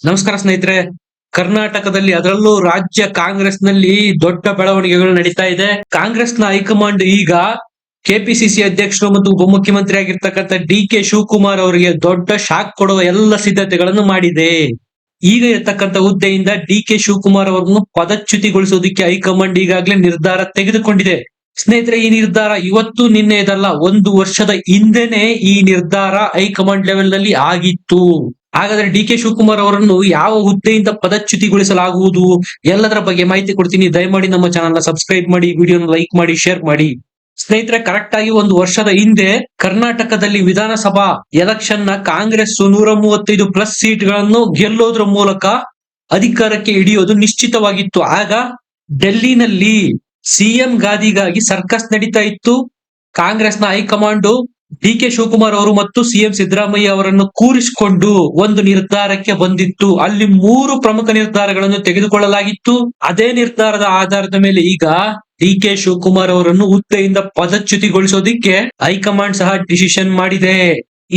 ನಮಸ್ಕಾರ ಸ್ನೇಹಿತರೆ. ಕರ್ನಾಟಕದಲ್ಲಿ ಅದರಲ್ಲೂ ರಾಜ್ಯ ಕಾಂಗ್ರೆಸ್ ನಲ್ಲಿ ದೊಡ್ಡ ಬೆಳವಣಿಗೆಗಳು ನಡೀತಾ ಇದೆ. ಕಾಂಗ್ರೆಸ್ನ ಹೈಕಮಾಂಡ್ ಈಗ ಕೆಪಿಸಿಸಿ ಅಧ್ಯಕ್ಷರು ಮತ್ತು ಉಪಮುಖ್ಯಮಂತ್ರಿ ಆಗಿರ್ತಕ್ಕಂಥ ಡಿ.ಕೆ. ಶಿವಕುಮಾರ್ ಅವರಿಗೆ ದೊಡ್ಡ ಶಾಕ್ ಕೊಡುವ ಎಲ್ಲ ಸಿದ್ಧತೆಗಳನ್ನು ಮಾಡಿದೆ. ಈಗ ಇರ್ತಕ್ಕಂಥ ಹುದ್ದೆಯಿಂದ ಡಿ.ಕೆ. ಶಿವಕುಮಾರ್ ಅವರನ್ನು ಪದಚ್ಯುತಿಗೊಳಿಸೋದಕ್ಕೆ ಹೈಕಮಾಂಡ್ ಈಗಾಗಲೇ ನಿರ್ಧಾರ ತೆಗೆದುಕೊಂಡಿದೆ. ಸ್ನೇಹಿತರೆ, ಈ ನಿರ್ಧಾರ ಇವತ್ತು ನಿನ್ನೆದಲ್ಲ, 1 ವರ್ಷದ ಹಿಂದೆನೆ ಈ ನಿರ್ಧಾರ ಹೈಕಮಾಂಡ್ ಲೆವೆಲ್ ನಲ್ಲಿ ಆಗಿತ್ತು. ಹಾಗಾದ್ರೆ ಡಿ.ಕೆ. ಶಿವಕುಮಾರ್ ಅವರನ್ನು ಯಾವ ಹುದ್ದೆಯಿಂದ ಪದಚ್ಯುತಿಗೊಳಿಸಲಾಗುವುದು ಎಲ್ಲದರ ಬಗ್ಗೆ ಮಾಹಿತಿ ಕೊಡ್ತೀನಿ. ದಯಮಾಡಿ ನಮ್ಮ ಚಾನಲ್ ನ ಸಬ್ಸ್ಕ್ರೈಬ್ ಮಾಡಿ, ವಿಡಿಯೋನ ಲೈಕ್ ಮಾಡಿ, ಶೇರ್ ಮಾಡಿ. ಸ್ನೇಹಿತರೆ, ಕರೆಕ್ಟ್ ಆಗಿ 1 ವರ್ಷದ ಹಿಂದೆ ಕರ್ನಾಟಕದಲ್ಲಿ ವಿಧಾನಸಭಾ ಎಲೆಕ್ಷನ್ ನ ಕಾಂಗ್ರೆಸ್ 135+ ಸೀಟ್ಗಳನ್ನು ಗೆಲ್ಲೋದ್ರ ಮೂಲಕ ಅಧಿಕಾರಕ್ಕೆ ಹಿಡಿಯೋದು ನಿಶ್ಚಿತವಾಗಿತ್ತು. ಆಗ ಡೆಲ್ಲಿನಲ್ಲಿ ಸಿಎಂ ಗಾದಿಗಾಗಿ ಸರ್ಕಸ್ ನಡೀತಾ ಇತ್ತು. ಕಾಂಗ್ರೆಸ್ನ ಹೈಕಮಾಂಡ್ ಡಿ.ಕೆ. ಶಿವಕುಮಾರ್ ಅವರು ಮತ್ತು ಸಿಎಂ ಸಿದ್ದರಾಮಯ್ಯ ಅವರನ್ನು ಕೂರಿಸಿಕೊಂಡು ಒಂದು ನಿರ್ಧಾರಕ್ಕೆ ಬಂದಿತ್ತು. ಅಲ್ಲಿ 3 ಪ್ರಮುಖ ನಿರ್ಧಾರಗಳನ್ನು ತೆಗೆದುಕೊಳ್ಳಲಾಗಿತ್ತು. ಅದೇ ನಿರ್ಧಾರದ ಆಧಾರದ ಮೇಲೆ ಈಗ ಡಿ.ಕೆ. ಶಿವಕುಮಾರ್ ಅವರನ್ನು ಹುದ್ದೆಯಿಂದ ಪದಚ್ಯುತಿಗೊಳಿಸೋದಿಕ್ಕೆ ಹೈಕಮಾಂಡ್ ಸಹ ಡಿಸಿಷನ್ ಮಾಡಿದೆ.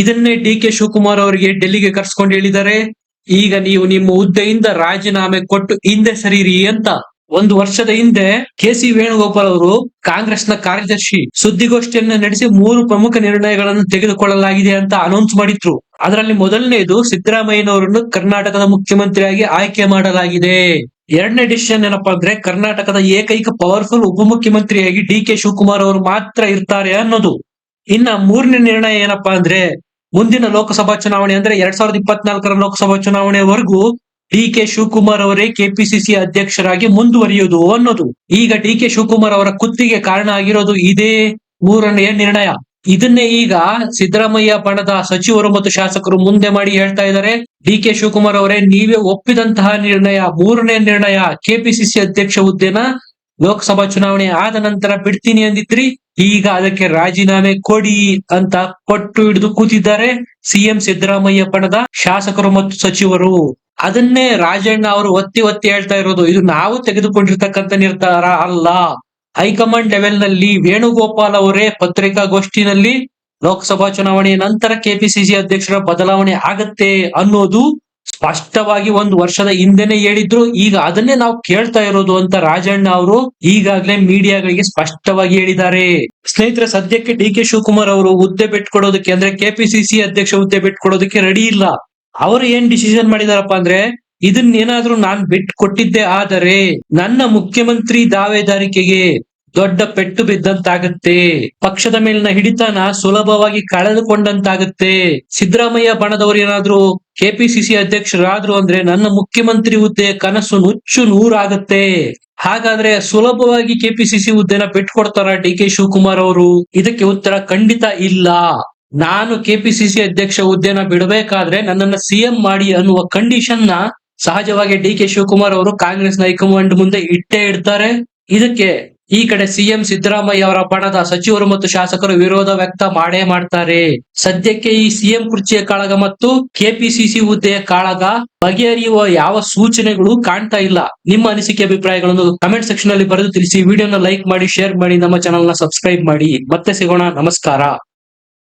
ಇದನ್ನೇ ಡಿ.ಕೆ. ಶಿವಕುಮಾರ್ ಅವರಿಗೆ ಡೆಲ್ಲಿಗೆ ಕರ್ಸ್ಕೊಂಡು ಹೇಳಿದ್ದಾರೆ, ಈಗ ನೀವು ನಿಮ್ಮ ಹುದ್ದೆಯಿಂದ ರಾಜೀನಾಮೆ ಕೊಟ್ಟು ಹಿಂದೆ ಸರಿಯಿರಿ ಅಂತ. 1 ವರ್ಷದ ಹಿಂದೆ ಕೆ.ಸಿ. ವೇಣುಗೋಪಾಲ್ ಅವರು ಕಾಂಗ್ರೆಸ್ನ ಕಾರ್ಯದರ್ಶಿ ಸುದ್ದಿಗೋಷ್ಠಿಯನ್ನು ನಡೆಸಿ 3 ಪ್ರಮುಖ ನಿರ್ಣಯಗಳನ್ನು ತೆಗೆದುಕೊಳ್ಳಲಾಗಿದೆ ಅಂತ ಅನೌನ್ಸ್ ಮಾಡಿದ್ರು. ಅದರಲ್ಲಿ ಮೊದಲನೇದು ಸಿದ್ದರಾಮಯ್ಯನವರನ್ನು ಕರ್ನಾಟಕದ ಮುಖ್ಯಮಂತ್ರಿಯಾಗಿ ಆಯ್ಕೆ ಮಾಡಲಾಗಿದೆ. 2ನೇ ಡಿಸಿಷನ್ ಏನಪ್ಪಾ ಅಂದ್ರೆ ಕರ್ನಾಟಕದ ಏಕೈಕ ಪವರ್ಫುಲ್ ಉಪಮುಖ್ಯಮಂತ್ರಿಯಾಗಿ ಡಿ.ಕೆ. ಶಿವಕುಮಾರ್ ಅವರು ಮಾತ್ರ ಇರ್ತಾರೆ ಅನ್ನೋದು. ಇನ್ನ 3ನೇ ನಿರ್ಣಯ ಏನಪ್ಪಾ ಅಂದ್ರೆ ಮುಂದಿನ ಲೋಕಸಭಾ ಚುನಾವಣೆ ಅಂದ್ರೆ 2024ರ ಲೋಕಸಭಾ ಚುನಾವಣೆವರೆಗೂ ಡಿ.ಕೆ. ಶಿವಕುಮಾರ್ ಅವರೇ ಕೆಪಿಸಿಸಿ ಅಧ್ಯಕ್ಷರಾಗಿ ಮುಂದುವರಿಯುವುದು ಅನ್ನೋದು. ಈಗ ಡಿ.ಕೆ. ಶಿವಕುಮಾರ್ ಅವರ ಕುತ್ತಿಗೆ ಕಾರಣ ಆಗಿರೋದು ಇದೇ 3ನೇ ನಿರ್ಣಯ. ಇದನ್ನೇ ಈಗ ಸಿದ್ದರಾಮಯ್ಯ ಬಣದ ಸಚಿವರು ಮತ್ತು ಶಾಸಕರು ಮುಂದೆ ಮಾಡಿ ಹೇಳ್ತಾ ಇದ್ದಾರೆ, ಡಿ.ಕೆ. ಶಿವಕುಮಾರ್ ಅವರೇ, ನೀವೇ ಒಪ್ಪಿದಂತಹ ನಿರ್ಣಯ 3ನೇ ನಿರ್ಣಯ, ಕೆಪಿಸಿಸಿ ಅಧ್ಯಕ್ಷ ಹುದ್ದೆನ ಲೋಕಸಭಾ ಚುನಾವಣೆ ಆದ ನಂತರ ಬಿಡ್ತೀನಿ ಅಂದಿದ್ರಿ, ಈಗ ಅದಕ್ಕೆ ರಾಜೀನಾಮೆ ಕೊಡಿ ಅಂತ ಪಟ್ಟು ಹಿಡಿದು ಕೂತಿದ್ದಾರೆ ಸಿಎಂ ಸಿದ್ದರಾಮಯ್ಯ ಬಣದ ಶಾಸಕರು ಮತ್ತು ಸಚಿವರು. ಅದನ್ನೇ ರಾಜಣ್ಣ ಅವರು ಒತ್ತಿ ಒತ್ತಿ ಹೇಳ್ತಾ ಇರೋದು, ಇದು ನಾವು ತೆಗೆದುಕೊಂಡಿರ್ತಕ್ಕಂಥ ನಿರ್ಧಾರ ಅಲ್ಲ. ಹೈಕಮಾಂಡ್ ಲೆವೆಲ್ ನಲ್ಲಿ ವೇಣುಗೋಪಾಲ್ ಅವರೇ ಪತ್ರಿಕಾಗೋಷ್ಠಿನಲ್ಲಿ ಲೋಕಸಭಾ ಚುನಾವಣೆಯ ನಂತರ ಕೆಪಿಸಿಸಿ ಅಧ್ಯಕ್ಷರ ಬದಲಾವಣೆ ಆಗತ್ತೆ ಅನ್ನೋದು ಸ್ಪಷ್ಟವಾಗಿ 1 ವರ್ಷದ ಹಿಂದೆನೆ ಹೇಳಿದ್ರು. ಈಗ ಅದನ್ನೇ ನಾವು ಕೇಳ್ತಾ ಇರೋದು ಅಂತ ರಾಜಣ್ಣ ಅವರು ಈಗಾಗಲೇ ಮೀಡಿಯಾಗಳಿಗೆ ಸ್ಪಷ್ಟವಾಗಿ ಹೇಳಿದ್ದಾರೆ. ಸ್ನೇಹಿತರೆ, ಸದ್ಯಕ್ಕೆ ಡಿ.ಕೆ. ಶಿವಕುಮಾರ್ ಅವರು ಹುದ್ದೆ ಬಿಟ್ಕೊಡೋದಕ್ಕೆ ಅಂದ್ರೆ ಕೆಪಿಸಿಸಿ ಅಧ್ಯಕ್ಷ ಹುದ್ದೆ ಬಿಟ್ಕೊಡೋದಕ್ಕೆ ರೆಡಿ ಇಲ್ಲ. ಅವರು ಏನ್ ಡಿಸಿಷನ್ ಮಾಡಿದಾರಪ್ಪ ಅಂದ್ರೆ, ಇದನ್ನೇನಾದ್ರೂ ನಾನ್ ಬಿಟ್ಟು ಕೊಟ್ಟಿದ್ದೆ ಆದರೆ ನನ್ನ ಮುಖ್ಯಮಂತ್ರಿ ದಾವೇದಾರಿಕೆಗೆ ದೊಡ್ಡ ಪೆಟ್ಟು ಬಿದ್ದಂತಾಗತ್ತೆ, ಪಕ್ಷದ ಮೇಲಿನ ಹಿಡಿತನ ಸುಲಭವಾಗಿ ಕಳೆದುಕೊಂಡಂತಾಗತ್ತೆ. ಸಿದ್ದರಾಮಯ್ಯ ಬಣದವರು ಏನಾದ್ರೂ ಕೆಪಿಸಿಸಿ ಅಧ್ಯಕ್ಷರಾದ್ರು ಅಂದ್ರೆ ನನ್ನ ಮುಖ್ಯಮಂತ್ರಿ ಹುದ್ದೆಯ ಕನಸು ನುಚ್ಚು ನೂರಾಗತ್ತೆ. ಹಾಗಾದ್ರೆ ಸುಲಭವಾಗಿ ಕೆಪಿಸಿಸಿ ಹುದ್ದೆನ ಬಿಟ್ಕೊಡ್ತಾರ ಡಿ.ಕೆ. ಶಿವಕುಮಾರ್ ಅವರು? ಇದಕ್ಕೆ ಉತ್ತರ ಖಂಡಿತ ಇಲ್ಲ. ನಾನು ಕೆಪಿಸಿಸಿ ಅಧ್ಯಕ್ಷ ಹುದ್ದೆನ ಬಿಡಬೇಕಾದ್ರೆ ನನ್ನನ್ನ ಸಿಎಂ ಮಾಡಿ ಅನ್ನುವ ಕಂಡೀಷನ್ ನ ಸಹಜವಾಗಿ ಡಿ.ಕೆ. ಶಿವಕುಮಾರ್ ಅವರು ಕಾಂಗ್ರೆಸ್ನ ಹೈಕಮಾಂಡ್ ಮುಂದೆ ಇಟ್ಟೇ ಇಡ್ತಾರೆ. ಇದಕ್ಕೆ ಈ ಕಡೆ ಸಿಎಂ ಸಿದ್ದರಾಮಯ್ಯ ಅವರ ಬಣದ ಸಚಿವರು ಮತ್ತು ಶಾಸಕರು ವಿರೋಧ ವ್ಯಕ್ತ ಮಾಡೇ ಮಾಡ್ತಾರೆ. ಸದ್ಯಕ್ಕೆ ಈ ಸಿಎಂ ಕುರ್ಚಿಯ ಕಾಳಗ ಮತ್ತು ಕೆಪಿಸಿಸಿ ಹುದ್ದೆಯ ಕಾಳಗ ಬಗೆಹರಿಯುವ ಯಾವ ಸೂಚನೆಗಳು ಕಾಣ್ತಾ ಇಲ್ಲ. ನಿಮ್ಮ ಅನಿಸಿಕೆ ಅಭಿಪ್ರಾಯಗಳನ್ನು ಕಮೆಂಟ್ ಸೆಕ್ಷನ್ ಅಲ್ಲಿ ಬರೆದು ತಿಳಿಸಿ. ವಿಡಿಯೋನ ಲೈಕ್ ಮಾಡಿ, ಶೇರ್ ಮಾಡಿ, ನಮ್ಮ ಚಾನಲ್ ನ ಸಬ್ಸ್ಕ್ರೈಬ್ ಮಾಡಿ. ಮತ್ತೆ ಸಿಗೋಣ. ನಮಸ್ಕಾರ.